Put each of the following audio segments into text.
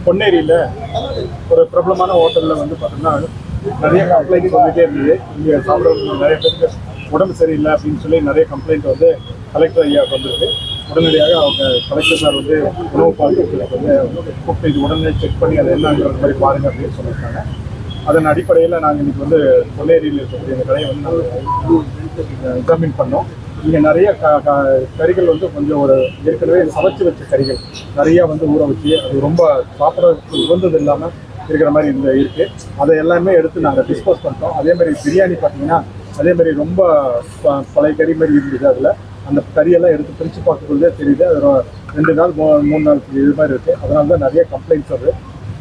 பொன்னேரியில் ஒரு பிரபலமான ஹோட்டலில் வந்து பார்த்தோம்னா நிறைய கம்ப்ளைண்ட் வந்துகிட்டே இருந்தது. இங்கே சாப்பிட்றவங்க நிறைய பேருக்கு உடம்பு சரியில்லை அப்படின்னு சொல்லி நிறைய கம்ப்ளைண்ட் வந்து கலெக்டர் ஐயாவுக்கு வந்துருக்கு. உடனடியாக அவங்க கலெக்டர் சார் வந்து உணவு பாதுகாப்புக்கு வந்து கூப்பிட்டு இது உடனே செக் பண்ணி அதை என்னங்கிற மாதிரி பாருங்க அப்படின்னு சொல்லியிருக்காங்க. அதன் அடிப்படையில் நாங்கள் இன்றைக்கி வந்து பொன்னேரியில் இருக்கக்கூடிய இந்த கடையை வந்து நாங்கள் எக்ஸாமின் பண்ணோம். இங்கே நிறைய கறிகள் வந்து கொஞ்சம் ஒரு ஏற்கனவே சமைச்சு வச்ச கறிகள் நிறையா வந்து ஊற வச்சு அது ரொம்ப சாப்பிட்றதுக்கு உகந்தது இல்லாமல் இருக்கிற மாதிரி இருக்குது. அதை எல்லாமே எடுத்து நாங்கள் டிஸ்போஸ் பண்ணிட்டோம். அதேமாதிரி பிரியாணி பார்த்தீங்கன்னா அதேமாதிரி ரொம்ப பழைய கறி மாதிரி இருந்துச்சு. அதில் அந்த கறியெல்லாம் எடுத்து பிரித்து பார்க்கறதே தெரியுது. அது 2 நாள் 3 நாள் இது மாதிரி இருக்குது. அதனால தான் நிறைய கம்ப்ளைண்ட்ஸ் வருது.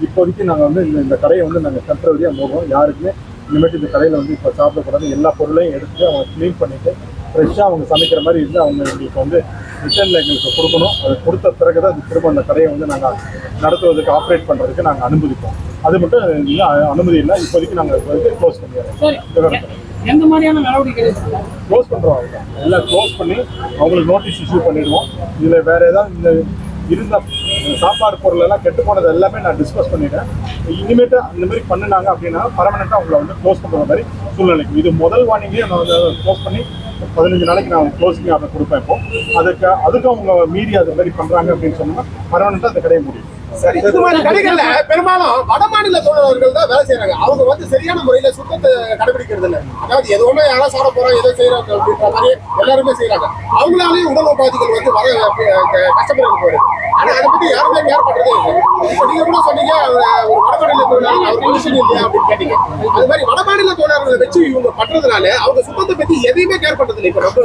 இப்போதைக்கு நாங்கள் வந்து இந்த கடையை வந்து நாங்கள் டெம்பரரியாக மூடுறோம். யாருக்குமே இனிமேட்டு இந்த கடையில் வந்து இப்போ சாப்பிடக்கூடாது. எல்லா பொருளையும் எடுத்து அவங்க க்ளீன் பண்ணிவிட்டு ஃப்ரெஷ்ஷாக அவங்க சமைக்கிற மாதிரி இருந்து அவங்க எங்களுக்கு வந்து ரிட்டர்னில் எங்களுக்கு கொடுக்கணும். அது கொடுத்த பிறகு தான் அது திரும்ப அந்த கடையை வந்து நாங்கள் நடத்துவதற்கு ஆப்ரேட் பண்ணுறதுக்கு நாங்கள் அனுமதிப்போம். அது மட்டும் இல்லை, அனுமதி இல்லை. இப்போதைக்கு நாங்கள் க்ளோஸ் பண்ணிடுறோம். எந்த மாதிரியான நடவடிக்கை க்ளோஸ் பண்ணுறோம்? அவங்க எல்லாம் க்ளோஸ் பண்ணி அவங்களுக்கு நோட்டீஸ் இஷ்யூ பண்ணிடுவோம். இதில் வேறு ஏதாவது இந்த இருந்த சாப்பாடு பொருள் எல்லாம் கெட்டு போனது எல்லாமே நான் டிஸ்கஸ் பண்ணிட்டேன். இனிமேட்டு இந்த மாதிரி பண்ணினாங்க அப்படின்னா பர்மனெண்ட்டாக அவங்கள வந்து க்ளோஸ் பண்ணுற மாதிரி சூழ்நிலைக்கு இது முதல் வார்னிங்கே நான் வந்து க்ளோஸ் பண்ணி 15 நாளைக்கு நான் க்ளோசிங் ஆர்டர் கொடுப்பேன். இப்போ அதுக்கு அவங்க மீறி அது மாதிரி பண்ணுறாங்க அப்படின்னு சொன்னால் பர்மனெண்ட்டாக அந்த கடையை முடியும். சரி, இது மாதிரி கடைகள்ல பெரும்பாலும் வட மாநில தொழிலாளர்கள் தான் வேலை செய்யறாங்க. அவங்க வந்து சரியான முறையில சுத்தத்தை கடைபிடிக்கிறது இல்லை. அதாவது எது ஒண்ணு யாரும் சாப்பிட போறோம் எதோ செய்யறாங்க அப்படின்ற மாதிரி எல்லாருமே செய்யறாங்க. அவங்களாலேயும் உடல் உபாதிகள் வந்து வர கஷ்டப்படுறது போகுது. ஆனா அதை பத்தி யாருமே கேர் பண்றதே இல்லை. இப்ப நீங்க கூட சொன்னீங்க ஒரு வட மாநில தொழிலாளர் அவர் மனுஷன் இல்லையா அப்படின்னு கேட்டீங்க. அது மாதிரி வட மாநில தொழிலாளர்களை வச்சு இவங்க பண்றதுனால அவங்க சுத்தத்தை பத்தி எதையுமே கேர் பண்றது இல்லை. இப்ப நம்ம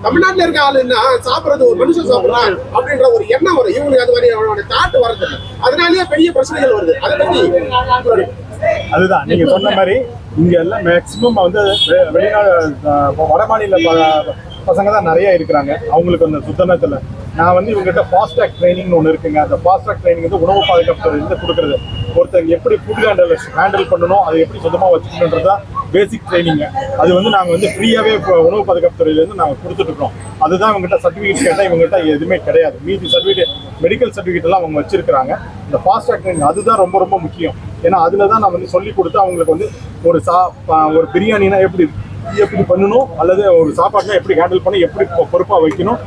தமிழ்நாட்டுல இருக்க ஆளுன்னா சாப்பிடுறது ஒரு மனுஷன் சாப்பிடலாம் அப்படின்ற ஒரு எண்ணம் வரும். இவங்களுக்கு அது மாதிரி அவனோட தாட்டு வரது இல்லை. அதனாலேயே பெரிய பிரச்சனைகள் வருது. அதை பத்தி அதுதான் நீங்க சொன்ன மாதிரி இங்க எல்லாம் மேக்சிமம் வந்து வெளிநாடு வட மாநில பசங்க தான் நிறைய இருக்கிறாங்க. அவங்களுக்கு அந்த சுத்தனத்துல நான் வந்து இவங்ககிட்ட ஃபாஸ்ட் ட்ராக் ட்ரைனிங்னு ஒன்று இருக்குங்க. அந்த ஃபாஸ்ட் ட்ராக் ட்ரைனிங் வந்து உணவு பாதுகாப்பு இருந்து கொடுக்குறது. ஒருத்தங்க எப்படி ஃபுட் ஹேண்டில் பண்ணணும், அதை எப்படி சுத்தமாக வச்சுக்கணுன்றது தான் பேசிக் ட்ரைனிங்க. அது வந்து நாங்கள் வந்து ஃப்ரீயாகவே இப்போ உணவு பாதுகாப்பு துறையிலேருந்து நாங்கள் கொடுத்துட்ருக்கோம். அதுதான் இவங்ககிட்ட சர்டிஃபிகேட் கேட்டால் இவங்ககிட்ட எதுவுமே கிடையாது. மீதி சர்டிஃபிகேட் மெடிக்கல் சர்டிஃபிகேட் எல்லாம் அவங்க வச்சிருக்கிறாங்க. இந்த ஃபாஸ்ட் ட்ராக் ட்ரைனிங் அதுதான் ரொம்ப ரொம்ப முக்கியம். ஏன்னா அதில் தான் நான் வந்து சொல்லி கொடுத்து அவங்களுக்கு வந்து ஒரு பிரியாணினா எப்படி பண்ணணும், அல்லது ஒரு சாப்பாடுனா எப்படி ஹேண்டில் பண்ணி எப்படி பொறுப்பாக வைக்கணும்,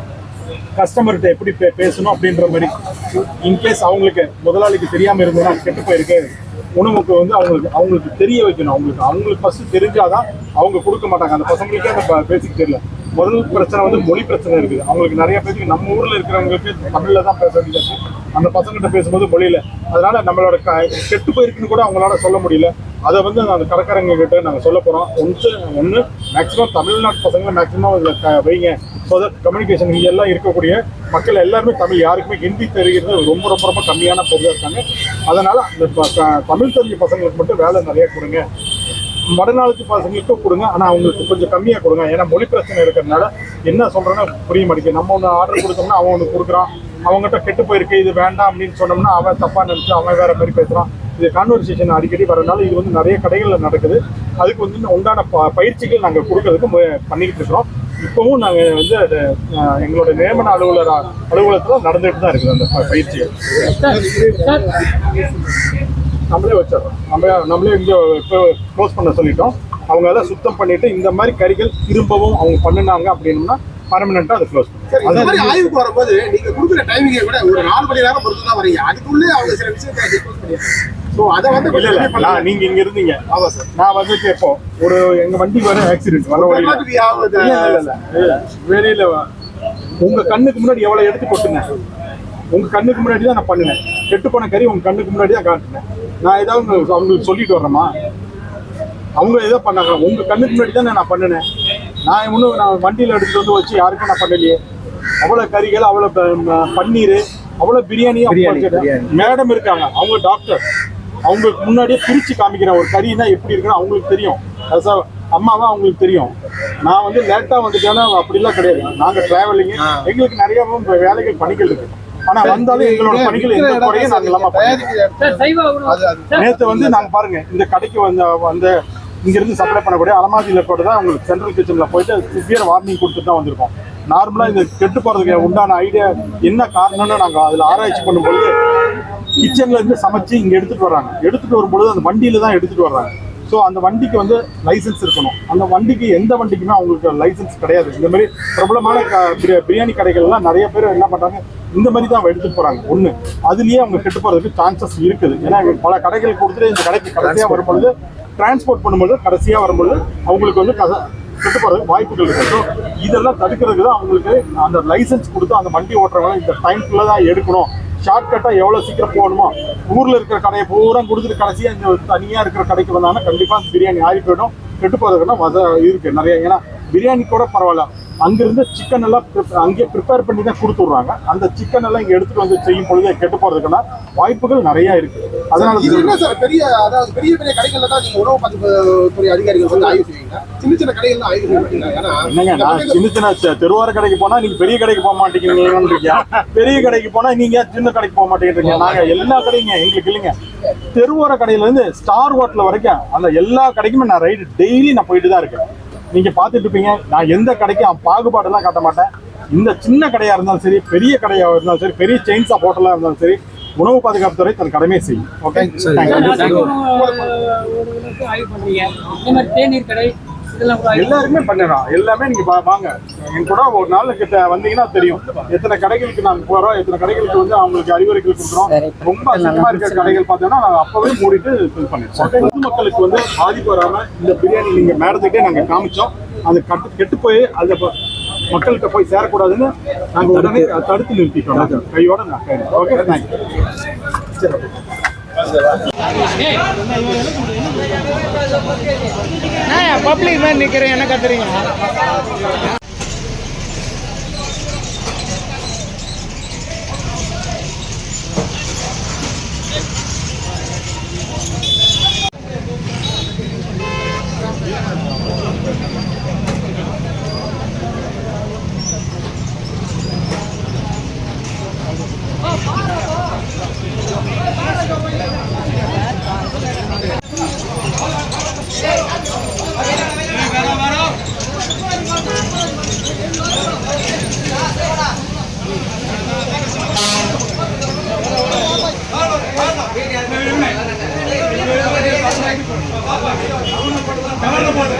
கஸ்டமர்கிட்ட எப்படி பேசணும் அப்படின்ற மாதிரி. இன்கேஸ் அவங்களுக்கு முதலாளிக்கு தெரியாமல் இருந்ததுன்னா கெட்டு போயிருக்கு உணவுக்கு வந்து அவங்களுக்கு தெரிய வைக்கணும். அவங்களுக்கு ஃபர்ஸ்ட் தெரிஞ்சாதான் அவங்க கொடுக்க மாட்டாங்க. அந்த பசங்களுக்கே அந்த பேசிக் தெரியல. முதல் பிரச்சனை வந்து மொழி பிரச்சனை இருக்குது. அவங்களுக்கு நிறைய பேருக்கு நம்ம ஊரில் இருக்கிறவங்களுக்கு தமிழில் தான் பேச வேண்டியது. அந்த பசங்கிட்ட பேசும்போது மொழியில் அதனால நம்மளோட கெட்டு போயிருக்குன்னு கூட அவங்களால சொல்ல முடியல. அதை வந்து அந்த கடைக்காரங்க கிட்ட நாங்கள் சொல்ல போகிறோம். ஒன்று மேக்ஸிமம் தமிழ்நாட்டு பசங்களை மேக்ஸிமம் அதில் வைங்க. ஸோ தட் கம்யூனிகேஷன் இங்கே எல்லாம் இருக்கக்கூடிய மக்கள் எல்லாருமே தமிழ், யாருக்குமே ஹிந்தி தெரிகிறது ரொம்ப ரொம்ப ரொம்ப கம்மியான பொருளாக இருக்காங்க. அதனால் அந்த தமிழ் தெரிஞ்ச பசங்களுக்கு மட்டும் வேலை நிறைய கொடுங்க. வடநாளுக்கு பசங்களுக்கும் கொடுங்க, ஆனால் அவங்களுக்கு கொஞ்சம் கம்மியாக கொடுங்க. ஏன்னா மொழி பிரச்சனை இருக்கிறதுனால என்ன சொல்கிறேன்னா புரிய மாட்டேங்குது. நம்ம ஒன்று ஆர்டர் கொடுத்தோம்னா அவன் ஒன்று கொடுக்குறான். அவங்ககிட்ட கெட்டு போயிருக்கு இது வேண்டாம் அப்படின்னு சொன்னோம்னா அவன் தப்பாக நினச்சி அவன் வேறு மாதிரி பேசுகிறான். இது கான்வர்சேஷன் அடிக்கடி வரனால இது வந்து நிறைய கடைகளில் நடக்குது. அதுக்கு வந்து உண்டான பயிற்சிகள் நாங்கள் கொடுக்கறதுக்கு பண்ணிக்கிட்டு இருக்கிறோம். இப்போவும் நாங்கள் வந்து எங்களோட நியமன அலுவலகத்தில் நடந்துகிட்டு தான் இருக்குது அந்த பயிற்சிகள். நம்மளே வச்சிடறோம். நம்மளே இங்கே இப்போ க்ளோஸ் பண்ண சொல்லிட்டோம். அவங்க எல்லாம் சுத்தம் பண்ணிட்டு இந்த மாதிரி கறிகள் திரும்பவும் அவங்க பண்ணினாங்க அப்படின்னா பர்மனெண்ட்டாக அதை க்ளோஸ் பண்ணுவோம். ஆய்வுக்கு வரும்போது நீங்க கொடுக்குற டைமிங்கை விட ஒரு 4 மணி நேரம் பொறுத்து தான் வரீங்க. அதுக்குள்ளே அவங்க சில விஷயத்தை டிஸ்கஸ் பண்ணிடுறாங்க. நீங்க இங்க இருந்தீங்க. நான் வந்துட்டு இப்போ எங்க வண்டி வர ஆக்சிடென்ட் வர வெளியில உங்க கண்ணுக்கு முன்னாடி எவ்வளவு எடுத்து கொட்டுங்க. உங்க கண்ணுக்கு முன்னாடி தான் நான் பண்ணினேன். கெட்டு போன கறி உங்க கண்ணுக்கு முன்னாடி தான் காட்டினேன். நான் ஏதாவது அவங்களுக்கு சொல்லிட்டு வர்றேமா? அவங்க ஏதோ பண்ணாங்க. உங்க கண்ணுக்கு முன்னாடி தான் நான் பண்ணினேன். நான் வண்டியில் எடுத்துட்டு வந்து வச்சு யாருக்கும் நான் பண்ணலையே. அவ்வளோ கறிகள், அவ்வளோ பன்னீர், அவ்வளோ பிரியாணியும் மேடம் இருக்காங்க. அவங்க டாக்டர். அவங்களுக்கு முன்னாடியே பிரித்து காமிக்கிறேன். ஒரு கறினா எப்படி இருக்குன்னு அவங்களுக்கு தெரியும். அம்மாவா அவங்களுக்கு தெரியும். நான் வந்து லேட்டாக வந்துட்டேன்னா அப்படிலாம் கிடையாது. நாங்கள் டிராவலிங்கு எங்களுக்கு நிறைய வேலைகள் பணிகள் இருக்கு. ஆனா வந்தாலும் எங்களோட பணிகள் எந்த குறையும் நாங்கள் இல்லாம நேற்று வந்து நாங்கள் பாருங்க இந்த கடைக்கு வந்த இங்கிருந்து சப்ளை பண்ணக்கூடிய அலமாதியில் கூட தான் உங்களுக்கு சென்ட்ரல் கிச்சனில் போயிட்டு சிவியர் வார்னிங் கொடுத்துட்டு தான் வந்திருக்கோம். நார்மலாக இது கெட்டு போகிறதுக்கு உண்டான ஐடியா என்ன காரணம்னு நாங்கள் அதில் ஆராய்ச்சி பண்ணும்பொழுது கிச்சன்ல இருந்து சமைச்சு இங்கே எடுத்துகிட்டு வர்றாங்க. எடுத்துகிட்டு வரும்பொழுது அந்த வண்டியில் தான் எடுத்துகிட்டு வர்றாங்க. ஸோ அந்த வண்டிக்கு வந்து லைசன்ஸ் இருக்கணும். அந்த வண்டிக்கு எந்த வண்டிக்குமே அவங்களுக்கு லைசன்ஸ் கிடையாது. இந்த மாதிரி பிரபலமான பிரியாணி கடைகள்லாம் நிறைய பேர் என்ன பண்ணுறாங்க, இந்த மாதிரி தான் எடுத்துகிட்டு போகிறாங்க. ஒன்று அதுலேயே அவங்க கெட்டு போகிறதுக்கு சான்சஸ் இருக்குது. ஏன்னா பல கடைகள் கொடுத்துட்டு இந்த கடைக்கு கடைசியாக வரும்பொழுது டிரான்ஸ்போர்ட் பண்ணும்போது கடைசியாக வரும்பொழுது அவங்களுக்கு வந்து கெட்டு போகிறதுக்கு வாய்ப்புகள் இருக்குது. ஸோ இதெல்லாம் தடுக்கிறதுக்கு தான் அவங்களுக்கு அந்த லைசன்ஸ் கொடுத்து அந்த வண்டி ஓட்டுறவங்க இந்த டைம்குள்ளே தான் எடுக்கணும். ஷார்ட்கட்டாக எவ்வளோ சீக்கிரம் போகணுமோ ஊரில் இருக்கிற கடையை பூரா கொடுத்துட்டு கடைசியாக இந்த தனியாக இருக்கிற கடைக்கு வந்தாங்கன்னா கண்டிப்பாக பிரியாணி ஆறி போயிடும். கெட்டு போகிறதுக்குன்னா இருக்குது நிறைய. ஏன்னா பிரியாணி கூட பரவாயில்ல, அங்கிருந்து சிக்கன் எல்லாம் அங்கேயே ப்ரிப்பேர் பண்ணி தான் கொடுத்துட்றாங்க. அந்த சிக்கன் எல்லாம் இங்கே எடுத்துகிட்டு வந்து செய்யும் பொழுது கெட்டு போகிறதுக்குன்னா வாய்ப்புகள் நிறையா இருக்குது. அதனால இது என்ன சார் பெரிய பெரிய கடைகள்ல தான் நீங்க உணவு துறை அதிகாரிகள் வந்து ஆய்வு செய்வீங்க, சின்ன சின்ன கடைகள்லாம் ஆய்வு செய்ய மாட்டீங்க? என்னங்க நான் சின்ன சின்ன தெருவார கடைக்கு போனா நீங்க பெரிய கடைக்கு போக மாட்டேங்கிறீங்க, பெரிய கடைக்கு போனா நீங்க சின்ன கடைக்கு போக மாட்டேங்கிறீங்க. நாங்க எல்லா கடைங்க எங்களுக்கு இல்லைங்க, தெருவோர கடையில இருந்து ஸ்டார் ஹோட்டல் வரைக்கும் அந்த எல்லா கடைக்குமே நான் ரைடு டெய்லி நான் போயிட்டு தான் இருக்கேன். நீங்க பாத்துட்டு இருப்பீங்க, நான் எந்த கடைக்கும் பாகுபாடெல்லாம் காட்ட மாட்டேன். இந்த சின்ன கடையா இருந்தாலும் சரி, பெரிய கடையா இருந்தாலும் சரி, பெரிய செயின்ஸ் ஆஃப் ஹோட்டலா இருந்தாலும் சரி, உணவு பாதுகாப்பு துறை தன் கடமையை செய்யும். ஓகே, எல்லாருமே பண்ணிடலாம். எல்லாமே நீங்க வாங்க என் கூட ஒரு நாள் கிட்ட வந்தீங்கன்னா தெரியும் எத்தனை கடைகளுக்கு நாங்க போறோம், எத்தனை கடைகளுக்கு வந்து அவங்களுக்கு அறிவுரைகள் கொடுக்குறோம். ரொம்ப அதிகமா இருக்கிற கடைகள் பார்த்தோம்னா நாங்கள் அப்பவே மூடிட்டு ஃபில் பண்ணிடுறோம். பொதுமக்களுக்கு வந்து பாதிப்பு வராம இந்த பிரியாணி நீங்க மேடத்துக்கிட்டே நாங்க காமிச்சோம். அது கெட்டு போய் அதை மக்கள்கிட்ட போய் சேரக்கூடாதுன்னு நாங்க உடனே தடுத்து நிறுத்திட்டோம் கையோட. Okay, thank you. பப்ளிக் மாதிரி நிக்கிறேன், என்ன கத்துறீங்க? கவர்ல போடு.